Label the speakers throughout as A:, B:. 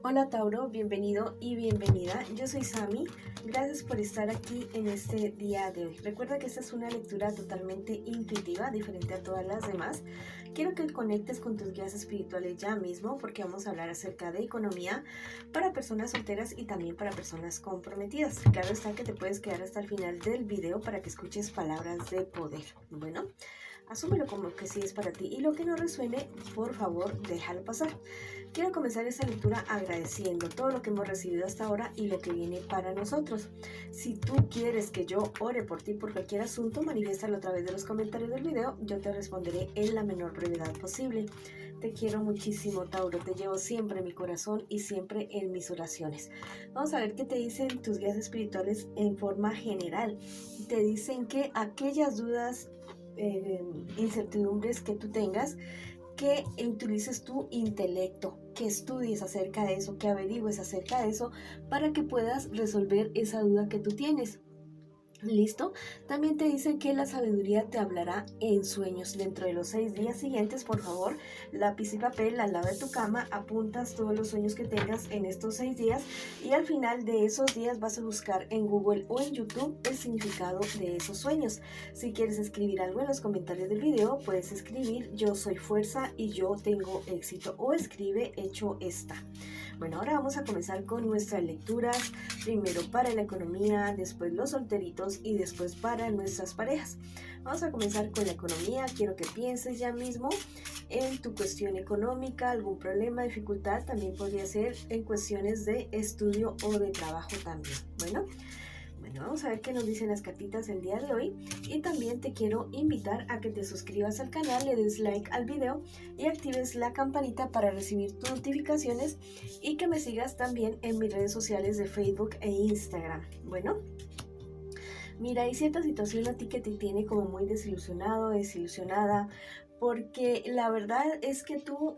A: Hola Tauro, bienvenido y bienvenida. Yo soy Sami. Gracias por estar aquí en este día de hoy. Recuerda que esta es una lectura totalmente intuitiva, diferente a todas las demás. Quiero que conectes con tus guías espirituales ya mismo porque vamos a hablar acerca de economía para personas solteras y también para personas comprometidas. Claro está que te puedes quedar hasta el final del video para que escuches palabras de poder. Bueno, asúmelo como que sí es para ti y lo que no resuene, por favor, déjalo pasar. Quiero comenzar esta lectura agradeciendo todo lo que hemos recibido hasta ahora y lo que viene para nosotros. Si tú quieres que yo ore por ti por cualquier asunto, manifiéstalo a través de los comentarios del video. Yo te responderé en la menor brevedad posible. Te quiero muchísimo, Tauro. Te llevo siempre en mi corazón y siempre en mis oraciones. Vamos a ver qué te dicen tus guías espirituales en forma general. Te dicen que aquellas dudas, incertidumbres que tú tengas, que utilices tu intelecto, que estudies acerca de eso, que averigües acerca de eso para que puedas resolver esa duda que tú tienes. ¿Listo? También te dicen que la sabiduría te hablará en sueños. Dentro de los 6 días siguientes, por favor, lápiz y papel al lado de tu cama, apuntas todos los sueños que tengas en estos 6 días y al final de esos días vas a buscar en Google o en YouTube el significado de esos sueños. Si quieres escribir algo en los comentarios del video, puedes escribir yo soy fuerza y yo tengo éxito o escribe hecho está. Bueno, ahora vamos a comenzar con nuestras lecturas, primero para la economía, después los solteritos y después para nuestras parejas. Vamos a comenzar con la economía. Quiero que pienses ya mismo en tu cuestión económica, algún problema, dificultad, también podría ser en cuestiones de estudio o de trabajo también. Bueno, vamos a ver qué nos dicen las cartitas el día de hoy y también te quiero invitar a que te suscribas al canal, le des like al video y actives la campanita para recibir tus notificaciones y que me sigas también en mis redes sociales de Facebook e Instagram. Bueno, mira, hay cierta situación a ti que te tiene como muy desilusionado, desilusionada, porque la verdad es que tú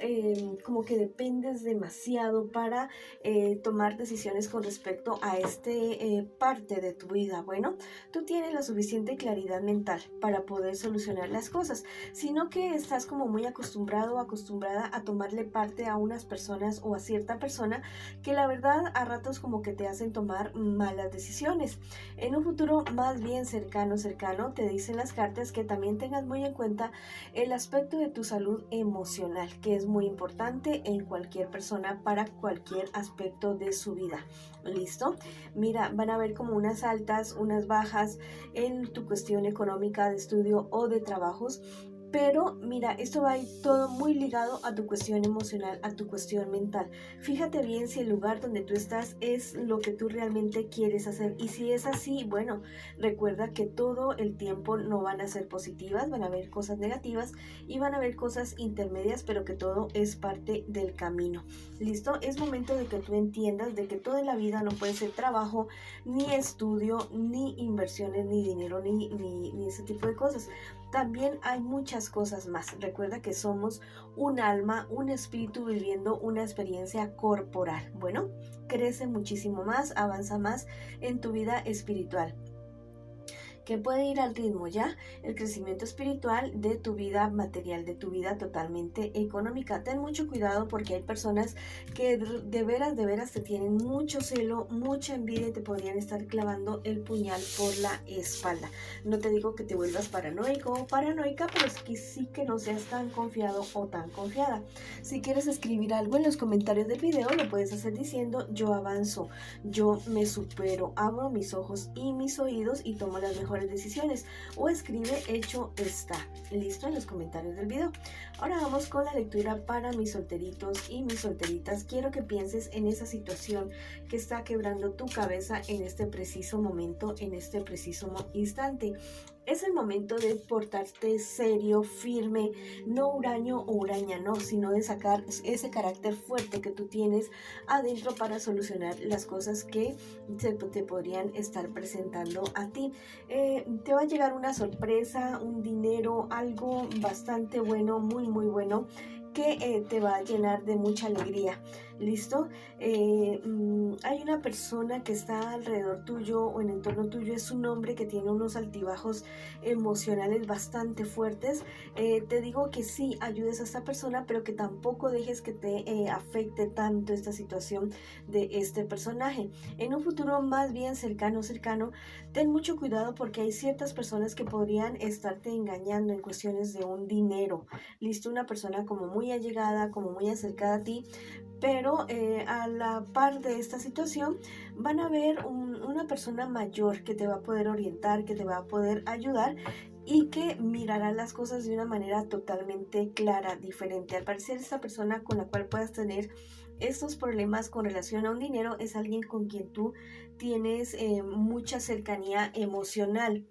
A: como que dependes demasiado para tomar decisiones con respecto a parte de tu vida. Bueno, tú tienes la suficiente claridad mental para poder solucionar las cosas, sino que estás como muy acostumbrado o acostumbrada a tomarle parte a unas personas o a cierta persona que la verdad a ratos como que te hacen tomar malas decisiones. En un futuro más bien cercano, te dicen las cartas que también tengas muy en cuenta el aspecto de tu salud emocional, que es muy importante en cualquier persona para cualquier aspecto de su vida. ¿Listo? Mira, van a haber como unas altas, unas bajas en tu cuestión económica, de estudio o de trabajos. Pero mira, esto va a ir todo muy ligado a tu cuestión emocional, a tu cuestión mental. Fíjate bien si el lugar donde tú estás es lo que tú realmente quieres hacer. Y si es así, bueno, recuerda que todo el tiempo no van a ser positivas, van a haber cosas negativas y van a haber cosas intermedias, pero que todo es parte del camino. ¿Listo? Es momento de que tú entiendas de que toda la vida no puede ser trabajo, ni estudio, ni inversiones, ni dinero, ni ese tipo de cosas. También hay muchas cosas más. Recuerda que somos un alma, un espíritu viviendo una experiencia corporal. Bueno, crece muchísimo más, avanza más en tu vida espiritual, que puede ir al ritmo ya el crecimiento espiritual de tu vida material, de tu vida totalmente económica. Ten mucho cuidado porque hay personas que de veras te tienen mucho celo, mucha envidia y te podrían estar clavando el puñal por la espalda. No te digo que te vuelvas paranoico o paranoica, pero es que sí que no seas tan confiado o tan confiada. Si quieres escribir algo en los comentarios del video, lo puedes hacer diciendo yo avanzo, yo me supero, abro mis ojos y mis oídos y tomo las mejores decisiones, o escribe hecho está. Listo, en los comentarios del video. Ahora vamos con la lectura para mis solteritos y mis solteritas. Quiero que pienses en esa situación que está quebrando tu cabeza en este preciso momento, en este preciso instante. Es el momento de portarte serio, firme, no huraño o huraña, no, sino de sacar ese carácter fuerte que tú tienes adentro para solucionar las cosas que te podrían estar presentando a ti. Te va a llegar una sorpresa, un dinero, algo bastante bueno, muy bueno, que te va a llenar de mucha alegría. ¿Listo? Hay una persona que está alrededor tuyo o en entorno tuyo, es un hombre que tiene unos altibajos emocionales bastante fuertes. Te digo que sí, ayudes a esta persona, pero que tampoco dejes que te afecte tanto esta situación de este personaje. En un futuro más bien cercano, ten mucho cuidado porque hay ciertas personas que podrían estarte engañando en cuestiones de un dinero. ¿Listo? Una persona como muy allegada, como muy acercada a ti, pero a la par de esta situación van a ver una persona mayor que te va a poder orientar, que te va a poder ayudar y que mirará las cosas de una manera totalmente clara, diferente. Al parecer esta persona con la cual puedas tener estos problemas con relación a un dinero es alguien con quien tú tienes mucha cercanía emocional.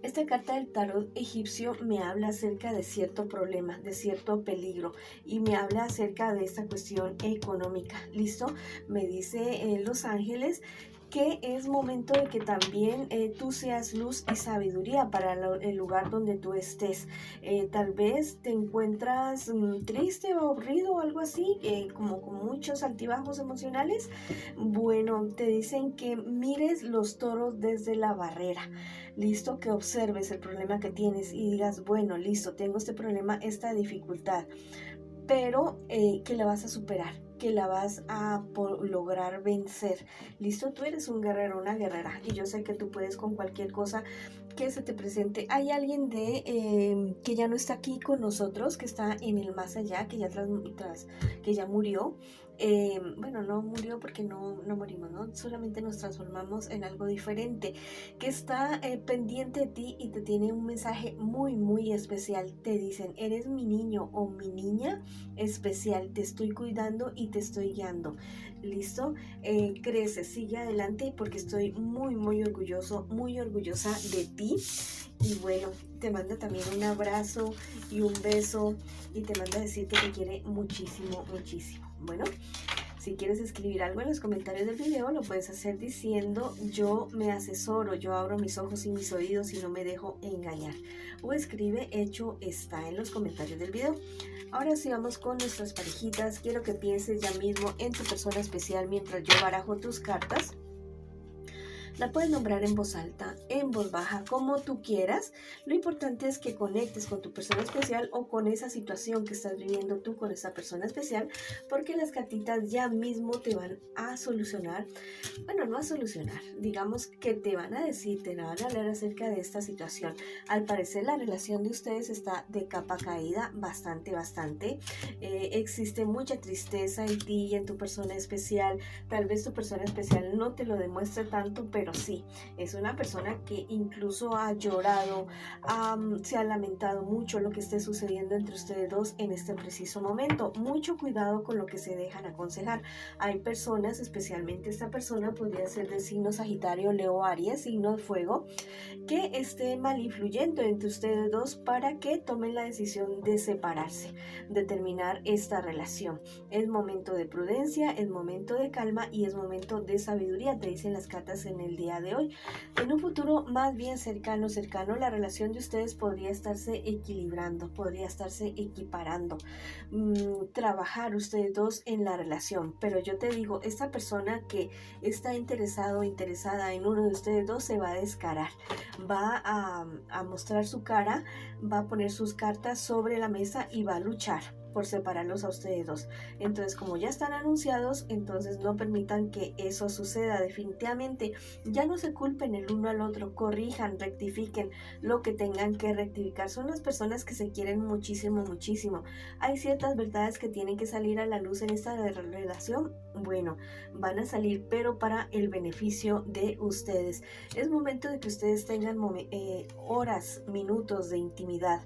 A: Esta carta del tarot egipcio me habla acerca de cierto problema, de cierto peligro y me habla acerca de esta cuestión económica. ¿Listo? Me dice Los Ángeles que es momento de que también tú seas luz y sabiduría para el lugar donde tú estés. Tal vez te encuentras triste o aburrido o algo así, como con muchos altibajos emocionales. Bueno, te dicen que mires los toros desde la barrera. Listo, que observes el problema que tienes y digas, bueno, listo, tengo este problema, esta dificultad, pero que la vas a superar, que la vas a lograr vencer. Listo, tú eres un guerrero, una guerrera, y yo sé que tú puedes con cualquier cosa que se te presente. Hay alguien que ya no está aquí con nosotros, que está en el más allá, que que ya murió. Bueno, no murió porque no morimos, ¿no? Solamente nos transformamos en algo diferente, que está pendiente de ti y te tiene un mensaje muy, muy especial. Te dicen, eres mi niño o mi niña especial, te estoy cuidando y te estoy guiando. ¿Listo? Crece, sigue adelante porque estoy muy, muy orgulloso, muy orgullosa de ti. Y bueno, te manda también un abrazo y un beso y te manda a decir que te quiere muchísimo, muchísimo. Bueno, si quieres escribir algo en los comentarios del video, lo puedes hacer diciendo yo me asesoro, yo abro mis ojos y mis oídos y no me dejo engañar. O escribe hecho está en los comentarios del video. Ahora sí vamos con nuestras parejitas. Quiero que pienses ya mismo en tu persona especial mientras yo barajo tus cartas. La puedes nombrar en voz alta, en voz baja, como tú quieras. Lo importante es que conectes con tu persona especial o con esa situación que estás viviendo tú con esa persona especial, porque las cartitas ya mismo te van a solucionar, bueno, no a solucionar, digamos que te van a decir, te van a hablar acerca de esta situación. Al parecer la relación de ustedes está de capa caída, bastante. Existe mucha tristeza en ti y en tu persona especial. Tal vez tu persona especial no te lo demuestre tanto, pero sí, es una persona que incluso ha llorado, se ha lamentado mucho lo que esté sucediendo entre ustedes dos en este preciso momento. Mucho cuidado con lo que se dejan aconsejar. Hay personas, especialmente esta persona podría ser del signo Sagitario, Leo, Aries, signo de fuego, que esté mal influyendo entre ustedes dos para que tomen la decisión de separarse, de terminar esta relación. Es momento de prudencia, es momento de calma y es momento de sabiduría, te dicen las cartas en el día de hoy. En un futuro más bien cercano, la relación de ustedes podría estarse equilibrando, podría estarse equiparando, trabajar ustedes dos en la relación. Pero yo te digo, esta persona que está interesado o interesada en uno de ustedes dos se va a descarar, va a mostrar su cara, va a poner sus cartas sobre la mesa y va a luchar por separarlos a ustedes dos. Entonces, como ya están anunciados, entonces no permitan que eso suceda. Definitivamente, ya no se culpen el uno al otro, corrijan, rectifiquen lo que tengan que rectificar. Son las personas que se quieren muchísimo, muchísimo. Hay ciertas verdades que tienen que salir a la luz en esta relación. Bueno, van a salir, pero para el beneficio de ustedes. Es momento de que ustedes tengan horas, minutos de intimidad.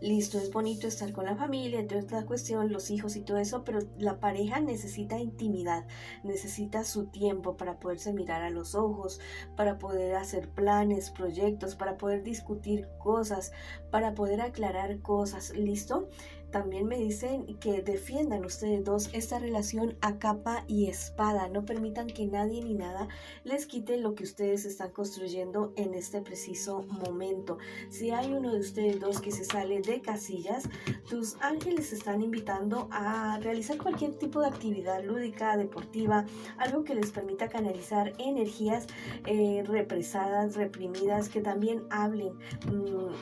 A: Listo, es bonito estar con la familia, entonces la cuestión, los hijos y todo eso, pero la pareja necesita intimidad, necesita su tiempo para poderse mirar a los ojos, para poder hacer planes, proyectos, para poder discutir cosas, para poder aclarar cosas. ¿Listo? También me dicen que defiendan ustedes dos esta relación a capa y espada. No permitan que nadie ni nada les quite lo que ustedes están construyendo en este preciso momento. Si hay uno de ustedes dos que se sale de casillas, tus ángeles están invitando a realizar cualquier tipo de actividad lúdica, deportiva, algo que les permita canalizar energías represadas, reprimidas, que también hablen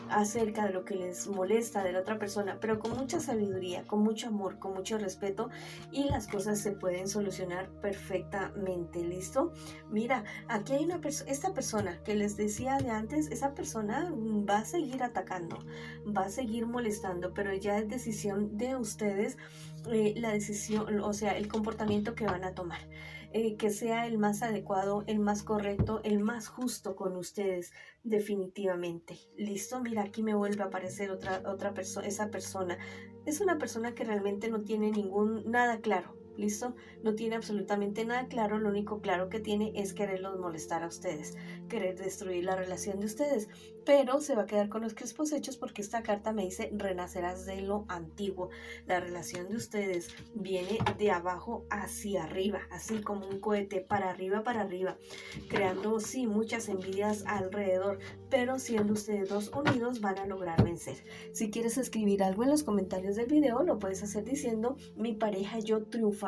A: acerca de lo que les molesta de la otra persona, pero con mucha sabiduría, con mucho amor, con mucho respeto, y las cosas se pueden solucionar perfectamente. ¿Listo? Mira, aquí hay esta persona que les decía de antes, esa persona va a seguir atacando, va a seguir molestando, pero ya es decisión de ustedes la decisión, o sea, el comportamiento que van a tomar. Que sea el más adecuado, el más correcto, el más justo con ustedes, definitivamente. ¿Listo? Mira, aquí me vuelve a aparecer otra persona, esa persona. Es una persona que realmente no tiene nada claro. ¿Listo? No tiene absolutamente nada claro, lo único claro que tiene es quererlos molestar a ustedes, querer destruir la relación de ustedes, pero se va a quedar con los crespos hechos porque esta carta me dice renacerás de lo antiguo. La relación de ustedes viene de abajo hacia arriba, así como un cohete, para arriba, creando sí muchas envidias alrededor, pero siendo ustedes dos unidos van a lograr vencer. Si quieres escribir algo en los comentarios del video, lo puedes hacer diciendo mi pareja y yo triunfamos,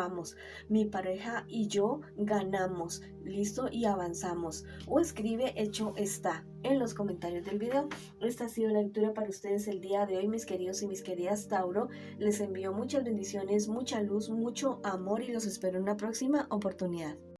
A: mi pareja y yo ganamos, listo, y avanzamos, o escribe hecho está en los comentarios del video. Esta ha sido la lectura para ustedes el día de hoy, mis queridos y mis queridas Tauro. Les envío muchas bendiciones, mucha luz, mucho amor y los espero en una próxima oportunidad.